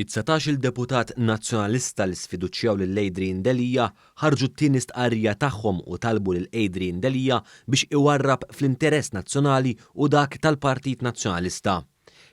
It-19 il-deputat nazzjonalista li sfiduċjaw lil Adrian Delija ħarġu t-tieni stqarrija tagħhom u talbu lil Adrian Delija biex iwarrab fl-interess nazzjonali u dak tal-Partit Nazzjonalista.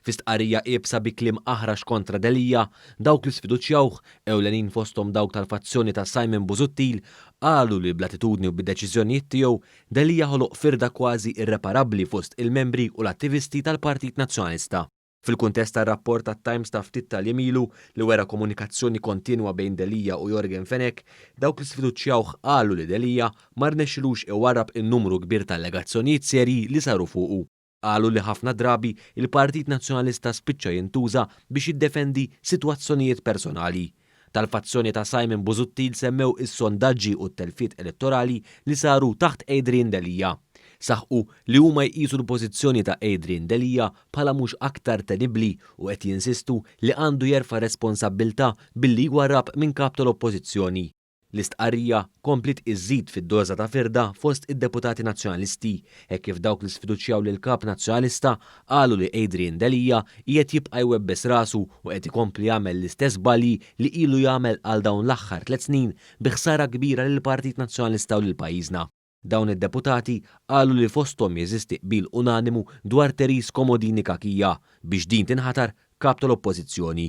Fi stqarrija qiebsa bi kliem aħrax kontra Delija, dawk li sfiduċjawh ewlenin fosthom dawk tal-fazzjoni ta' Simon Busuttil qalu li bl-attitudni u bid-deċiżjonijiet tiegħu Delija ħoloq firda kważi irreparabbli fost il-membri u l-attivisti tal-Partit Nazzjonalista. Fil-kuntest tar-rapport tat-Times ta' ftit tal-jemilu li wera komunikazzjoni kontinwa bejn Delija u Jorgen Fenech, dawk li sfiduċjawh qalu li Delija ma rnexxilux iwarrab in-numru kbir tal-allegazzjonijiet serji li saru fuqu. Qalu li ħafna drabi il-Partit Nazzjonalista spiċċa jintuża biex jiddefendi sitwazzjonijiet personali. Tal-fazzjoni ta' Simon Busuttil semmew is-sondaġġi u t-telfiet elettorali li saru taħt Adrian Delija. Saħqu li huma jqisu l-pożizzjoni ta' Adrian Delija bħala mhux aktar tenibbli u qed jinsistu li għandu jerfa' responsabbiltà billi jwarrab minn kap tal-oppożizzjoni. L-istqarrija komplit iżżid fid-doża ta' firda fost id-deputati nazzjonalisti, hekk kif dawk li sfiduċjaw lil kap nazzjonalista qalu li Adrian Delija qiegħed jibqa' jwebbes rasu u qed ikompli jagħmel l-istess balji li ilu jagħmel għal dawn l-aħħar 3 snin bi ħsara kbira lill-Partit Nazzjonalista u lil pajjiżna. Dawn id-deputati qalu li fosthom jeżisti qbil unanimu dwar Therese Komodini Kakija biex din tinħatar kap tal-oppożizzjoni.